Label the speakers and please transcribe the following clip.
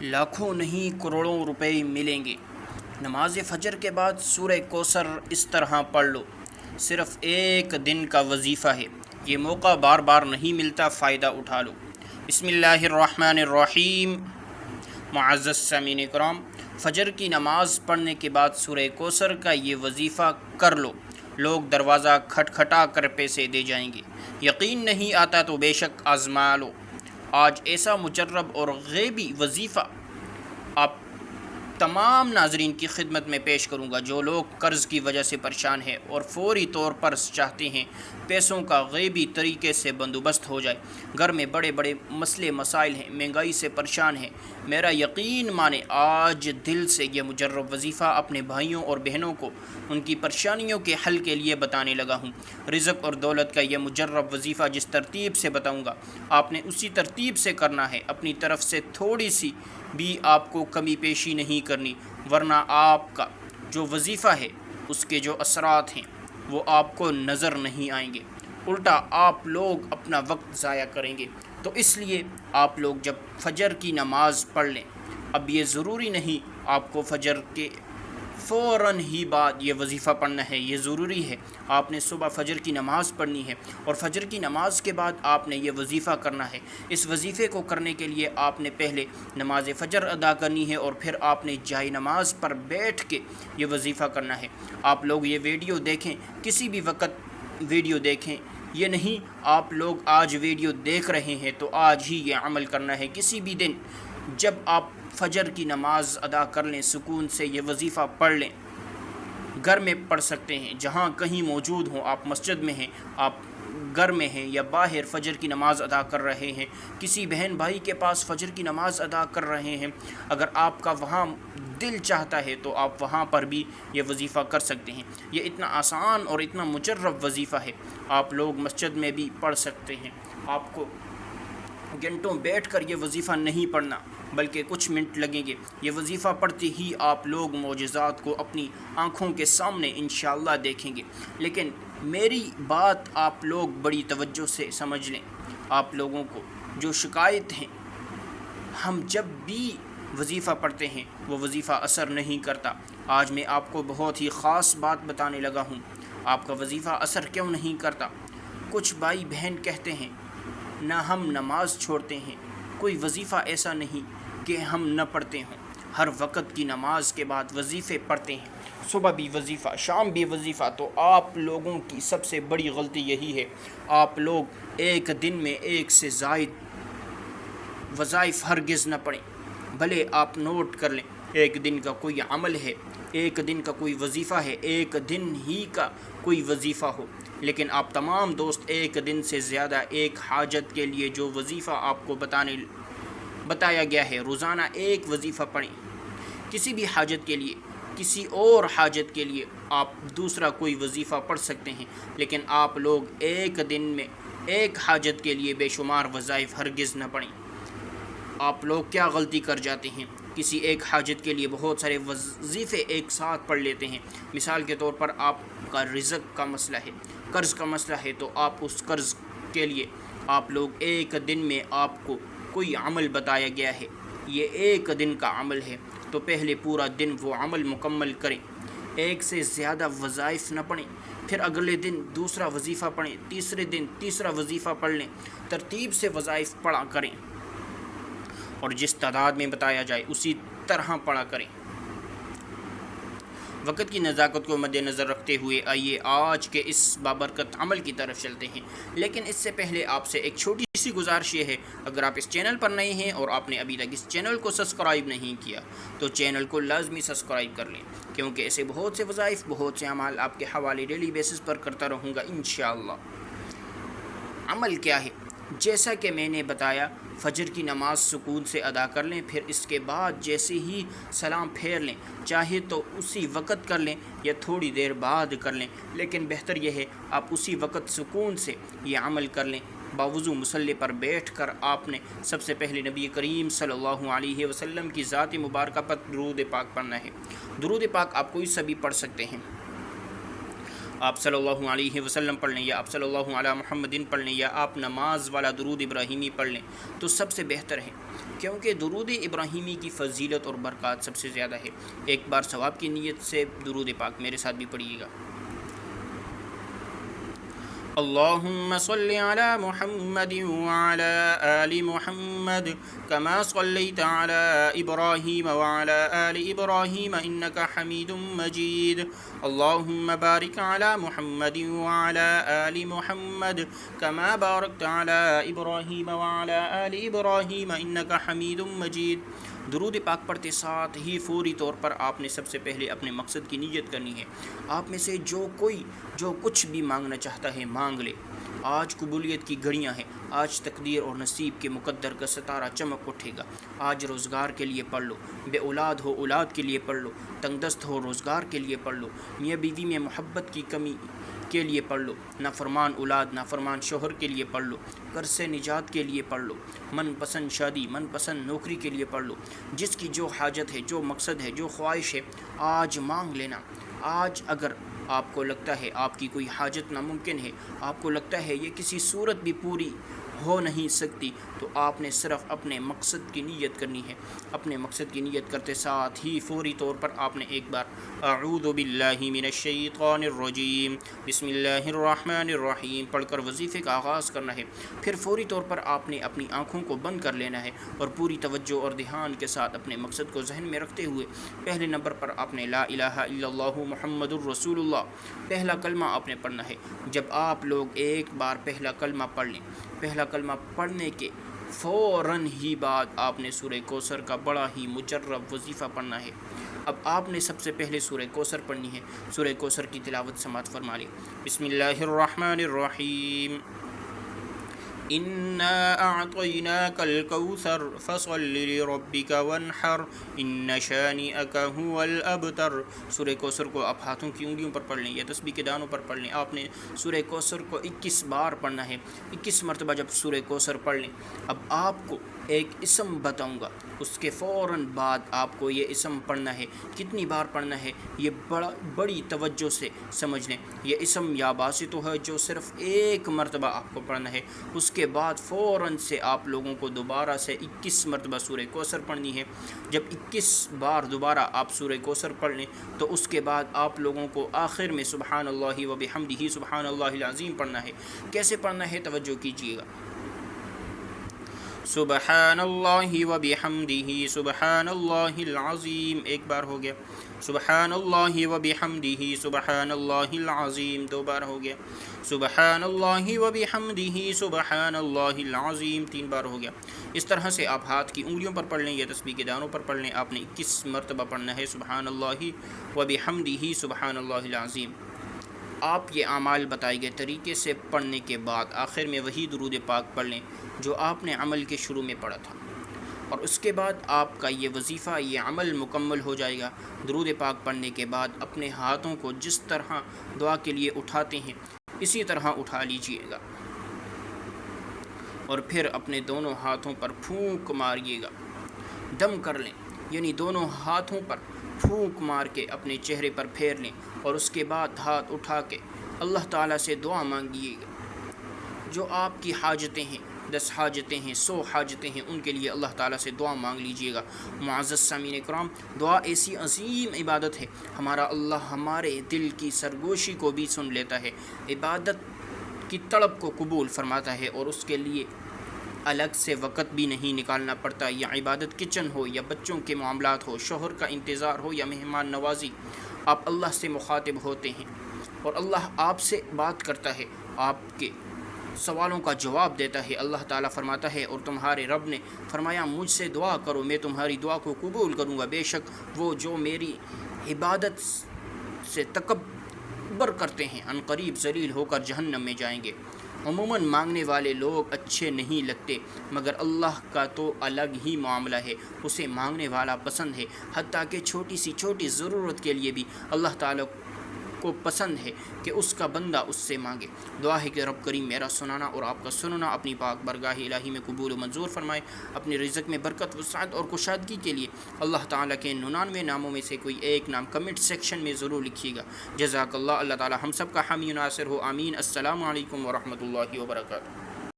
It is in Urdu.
Speaker 1: لاکھوں نہیں کروڑوں روپے ملیں گے۔ نماز فجر کے بعد سورہ کوثر اس طرح پڑھ لو۔ صرف ایک دن کا وظیفہ ہے، یہ موقع بار بار نہیں ملتا، فائدہ اٹھا لو۔ بسم اللہ الرحمن الرحیم۔ معزز سامعین کرام، فجر کی نماز پڑھنے کے بعد سورہ کوثر کا یہ وظیفہ کر لو۔ لوگ دروازہ کھٹکھٹا کر پیسے دے جائیں گے۔ یقین نہیں آتا تو بے شک آزما لو۔ آج ایسا مجرب اور غیبی وظیفہ آپ تمام ناظرین کی خدمت میں پیش کروں گا جو لوگ قرض کی وجہ سے پریشان ہیں اور فوری طور پر چاہتے ہیں پیسوں کا غیبی طریقے سے بندوبست ہو جائے۔ گھر میں بڑے بڑے مسئلے مسائل ہیں، مہنگائی سے پریشان ہیں۔ میرا یقین مانے آج دل سے یہ مجرب وظیفہ اپنے بھائیوں اور بہنوں کو ان کی پریشانیوں کے حل کے لیے بتانے لگا ہوں۔ رزق اور دولت کا یہ مجرب وظیفہ جس ترتیب سے بتاؤں گا آپ نے اسی ترتیب سے کرنا ہے۔ اپنی طرف سے تھوڑی سی بھی آپ کو کمی پیشی نہیں کرنی، ورنہ آپ کا جو وظیفہ ہے اس کے جو اثرات ہیں وہ آپ کو نظر نہیں آئیں گے، الٹا آپ لوگ اپنا وقت ضائع کریں گے۔ تو اس لیے آپ لوگ جب فجر کی نماز پڑھ لیں، اب یہ ضروری نہیں آپ کو فجر کے فوراً ہی بعد یہ وظیفہ پڑھنا ہے، یہ ضروری ہے آپ نے صبح فجر کی نماز پڑھنی ہے اور فجر کی نماز کے بعد آپ نے یہ وظیفہ کرنا ہے۔ اس وظیفے کو کرنے کے لیے آپ نے پہلے نماز فجر ادا کرنی ہے اور پھر آپ نے جائے نماز پر بیٹھ کے یہ وظیفہ کرنا ہے۔ آپ لوگ یہ ویڈیو دیکھیں، کسی بھی وقت ویڈیو دیکھیں، یہ نہیں آپ لوگ آج ویڈیو دیکھ رہے ہیں تو آج ہی یہ عمل کرنا ہے۔ کسی بھی دن جب آپ فجر کی نماز ادا کر لیں، سکون سے یہ وظیفہ پڑھ لیں، گھر میں پڑھ سکتے ہیں، جہاں کہیں موجود ہوں، آپ مسجد میں ہیں، آپ گھر میں ہیں یا باہر فجر کی نماز ادا کر رہے ہیں، کسی بہن بھائی کے پاس فجر کی نماز ادا کر رہے ہیں، اگر آپ کا وہاں دل چاہتا ہے تو آپ وہاں پر بھی یہ وظیفہ کر سکتے ہیں۔ یہ اتنا آسان اور اتنا مجرب وظیفہ ہے، آپ لوگ مسجد میں بھی پڑھ سکتے ہیں۔ آپ کو گھنٹوں بیٹھ کر یہ وظیفہ نہیں پڑھنا بلکہ کچھ منٹ لگیں گے۔ یہ وظیفہ پڑھتے ہی آپ لوگ معجزات کو اپنی آنکھوں کے سامنے انشاءاللہ دیکھیں گے۔ لیکن میری بات آپ لوگ بڑی توجہ سے سمجھ لیں۔ آپ لوگوں کو جو شکایت ہیں، ہم جب بھی وظیفہ پڑھتے ہیں وہ وظیفہ اثر نہیں کرتا۔ آج میں آپ کو بہت ہی خاص بات بتانے لگا ہوں، آپ کا وظیفہ اثر کیوں نہیں کرتا۔ کچھ بھائی بہن کہتے ہیں نہ ہم نماز چھوڑتے ہیں، کوئی وظیفہ ایسا نہیں کہ ہم نہ پڑھتے ہوں، ہر وقت کی نماز کے بعد وظیفے پڑھتے ہیں، صبح بھی وظیفہ، شام بھی وظیفہ۔ تو آپ لوگوں کی سب سے بڑی غلطی یہی ہے، آپ لوگ ایک دن میں ایک سے زائد وظائف ہرگز نہ پڑھیں۔ بھلے آپ نوٹ کر لیں، ایک دن کا کوئی عمل ہے، ایک دن کا کوئی وظیفہ ہے، ایک دن ہی کا کوئی وظیفہ ہو، لیکن آپ تمام دوست ایک دن سے زیادہ ایک حاجت کے لیے جو وظیفہ آپ کو بتایا گیا ہے، روزانہ ایک وظیفہ پڑھیں۔ کسی بھی حاجت کے لیے، کسی اور حاجت کے لیے آپ دوسرا کوئی وظیفہ پڑھ سکتے ہیں، لیکن آپ لوگ ایک دن میں ایک حاجت کے لیے بے شمار وظائف ہرگز نہ پڑھیں۔ آپ لوگ کیا غلطی کر جاتے ہیں، کسی ایک حاجت کے لیے بہت سارے وظیفے ایک ساتھ پڑھ لیتے ہیں۔ مثال کے طور پر آپ کا رزق کا مسئلہ ہے، قرض کا مسئلہ ہے، تو آپ اس قرض کے لیے آپ لوگ ایک دن میں آپ کو کوئی عمل بتایا گیا ہے، یہ ایک دن کا عمل ہے، تو پہلے پورا دن وہ عمل مکمل کریں، ایک سے زیادہ وظائف نہ پڑھیں، پھر اگلے دن دوسرا وظیفہ پڑھیں، تیسرے دن تیسرا وظیفہ پڑھ لیں، ترتیب سے وظائف پڑھا کریں اور جس تعداد میں بتایا جائے اسی طرح پڑھا کریں۔ وقت کی نزاکت کو مد نظر رکھتے ہوئے آئیے آج کے اس بابرکت عمل کی طرف چلتے ہیں، لیکن اس سے پہلے آپ سے ایک چھوٹی سی گزارش یہ ہے، اگر آپ اس چینل پر نئے ہیں اور آپ نے ابھی تک اس چینل کو سبسکرائب نہیں کیا تو چینل کو لازمی سبسکرائب کر لیں، کیونکہ ایسے بہت سے وظائف، بہت سے اعمال آپ کے حوالے ڈیلی بیسس پر کرتا رہوں گا انشاءاللہ۔ عمل کیا ہے؟ جیسا کہ میں نے بتایا، فجر کی نماز سکون سے ادا کر لیں، پھر اس کے بعد جیسے ہی سلام پھیر لیں، چاہے تو اسی وقت کر لیں یا تھوڑی دیر بعد کر لیں، لیکن بہتر یہ ہے آپ اسی وقت سکون سے یہ عمل کر لیں۔ باوضو مصلی پر بیٹھ کر آپ نے سب سے پہلے نبی کریم صلی اللہ علیہ وسلم کی ذات مبارکہ پر درود پاک پڑھنا ہے۔ درود پاک آپ کوئی سا بھی پڑھ سکتے ہیں، آپ صلی اللہ علیہ وسلم پڑھ لیں یا آپ صلی اللہ علیہ محمدin پڑھ لیں یا آپ نماز والا درود ابراہیمی پڑھ لیں، تو سب سے بہتر ہے کیونکہ درود ابراہیمی کی فضیلت اور برکات سب سے زیادہ ہے۔ ایک بار ثواب کی نیت سے درود پاک میرے ساتھ بھی پڑھیے گا۔ اللهم صل على محمد وعلى آل محمد كما صليت على إبراهيم وعلى آل إبراهيم إنك حميد مجيد اللهم بارك على محمد وعلى آل محمد كما باركت على إبراهيم وعلى آل إبراهيم إنك حميد مجيد۔ درود پاک پڑھتے ساتھ ہی فوری طور پر آپ نے سب سے پہلے اپنے مقصد کی نیت کرنی ہے۔ آپ میں سے جو کچھ بھی مانگنا چاہتا ہے مانگ لے۔ آج قبولیت کی گھڑیاں ہیں، آج تقدیر اور نصیب کے مقدر کا ستارہ چمک اٹھے گا۔ آج روزگار کے لیے پڑھ لو، بے اولاد ہو اولاد کے لیے پڑھ لو، تنگ دست ہو روزگار کے لیے پڑھ لو، میاں بیوی میں محبت کی کمی کے لیے پڑھ لو، نافرمان اولاد نافرمان شوہر کے لیے پڑھ لو، قرض سے نجات کے لیے پڑھ لو، من پسند شادی من پسند نوکری کے لیے پڑھ لو۔ جس کی جو حاجت ہے، جو مقصد ہے، جو خواہش ہے، آج مانگ لینا۔ آج اگر آپ کو لگتا ہے آپ کی کوئی حاجت ناممکن ہے، آپ کو لگتا ہے یہ کسی صورت بھی پوری ہو نہیں سکتی، تو آپ نے صرف اپنے مقصد کی نیت کرنی ہے۔ اپنے مقصد کی نیت کرتے ساتھ ہی فوری طور پر آپ نے ایک بار اعوذ باللہ من الشیطان الرجیم بسم اللہ الرحمن الرحیم پڑھ کر وظیفے کا آغاز کرنا ہے۔ پھر فوری طور پر آپ نے اپنی آنکھوں کو بند کر لینا ہے اور پوری توجہ اور دھیان کے ساتھ اپنے مقصد کو ذہن میں رکھتے ہوئے پہلے نمبر پر آپ نے لا الہ الا اللہ محمد الرسول اللہ پہلا کلمہ آپ نے پڑھنا ہے۔ جب آپ لوگ ایک بار پہلا کلمہ پڑھ لیں، پہلا کلمہ پڑھنے کے فوراً ہی بعد آپ نے سورہ کوثر کا بڑا ہی مجرب وظیفہ پڑھنا ہے۔ اب آپ نے سب سے پہلے سورہ کوثر پڑھنی ہے۔ سورہ کوثر کی تلاوت سماعت فرما لیں۔ بسم اللہ الرحمن الرحیم انا اعطیناک الکوثر فصل لربک وانحر ان شانئک هو الابتر۔ سورہ کوثر کو آپ ہاتھوں کی انگلیوں پر پڑھ لیں یا تسبیح کے دانوں پر پڑھ لیں۔ آپ نے سورہ کوثر کو 21 بار پڑھنا ہے۔ 21 مرتبہ جب سورہ کوثر پڑھ لیں، اب آپ کو ایک اسم بتاؤں گا، اس کے فوراً بعد آپ کو یہ اسم پڑھنا ہے۔ کتنی بار پڑھنا ہے یہ بڑی توجہ سے سمجھ لیں۔ یہ اسم یا باسطو ہے جو صرف ایک مرتبہ آپ کو پڑھنا ہے۔ اس کے بعد فوراً سے آپ لوگوں کو دوبارہ سے 21 مرتبہ سورہ کوثر پڑھنی ہے۔ جب 21 بار دوبارہ آپ سورہ کوثر پڑھ لیں تو اس کے بعد آپ لوگوں کو آخر میں سبحان اللہ و بحمدہ سبحان اللہ العظیم پڑھنا ہے۔ کیسے پڑھنا ہے توجہ کیجیے گا۔ سبحان اللہ و بحمدہ سبحان اللہ العظیم ایک بار ہو گیا۔ سبحان اللہ و بحمدہ سبحان اللہ العظیم دو بار ہو گیا۔ سبحان اللہ و بحمدہ سبحان اللہ العظیم 3 بار ہو گیا۔ اس طرح سے آپ ہاتھ کی انگلیوں پر پڑھ لیں یا تسبیح کے دانوں پر پڑھ لیں۔ آپ نے 21 مرتبہ پڑھنا ہے سبحان اللہ و بحمدہ سبحان اللہ العظیم۔ آپ یہ اعمال بتائے گئے طریقے سے پڑھنے کے بعد آخر میں وہی درود پاک پڑھ لیں جو آپ نے عمل کے شروع میں پڑھا تھا، اور اس کے بعد آپ کا یہ وظیفہ یہ عمل مکمل ہو جائے گا۔ درود پاک پڑھنے کے بعد اپنے ہاتھوں کو جس طرح دعا کے لیے اٹھاتے ہیں اسی طرح اٹھا لیجئے گا، اور پھر اپنے دونوں ہاتھوں پر پھونک ماریے گا۔ دم کر لیں، یعنی دونوں ہاتھوں پر پھونک مار کے اپنے چہرے پر پھیر لیں، اور اس کے بعد ہاتھ اٹھا کے اللہ تعالیٰ سے دعا مانگیے گا۔ جو آپ کی حاجتیں ہیں، 10 حاجتیں ہیں، 100 حاجتیں ہیں، ان کے لیے اللہ تعالیٰ سے دعا مانگ لیجئے گا۔ معزز سامعین کرام، دعا ایسی عظیم عبادت ہے، ہمارا اللہ ہمارے دل کی سرگوشی کو بھی سن لیتا ہے، عبادت کی طلب کو قبول فرماتا ہے، اور اس کے لیے الگ سے وقت بھی نہیں نکالنا پڑتا۔ یا عبادت کچن ہو یا بچوں کے معاملات ہو، شوہر کا انتظار ہو یا مہمان نوازی، آپ اللہ سے مخاطب ہوتے ہیں اور اللہ آپ سے بات کرتا ہے، آپ کے سوالوں کا جواب دیتا ہے۔ اللہ تعالیٰ فرماتا ہے، اور تمہارے رب نے فرمایا مجھ سے دعا کرو، میں تمہاری دعا کو قبول کروں گا۔ بے شک وہ جو میری عبادت سے تکبر کرتے ہیں ان قریب ذلیل ہو کر جہنم میں جائیں گے۔ عموماً مانگنے والے لوگ اچھے نہیں لگتے، مگر اللہ کا تو الگ ہی معاملہ ہے، اسے مانگنے والا پسند ہے، حتیٰ کہ چھوٹی سی چھوٹی ضرورت کے لیے بھی اللہ تعالیٰ کو پسند ہے کہ اس کا بندہ اس سے مانگے۔ دعا ہے کہ رب کریم میرا سنانا اور آپ کا سننا اپنی پاک برگاہ الہی میں قبول و منظور فرمائے۔ اپنے رزق میں برکت وسعت اور کشادگی کے لیے اللہ تعالیٰ کے 99 ناموں میں سے کوئی ایک نام کمنٹ سیکشن میں ضرور لکھیے گا۔ جزاک اللہ، اللہ تعالیٰ ہم سب کا حامی و ناصر ہو، آمین۔ السلام علیکم ورحمۃ اللہ وبرکاتہ۔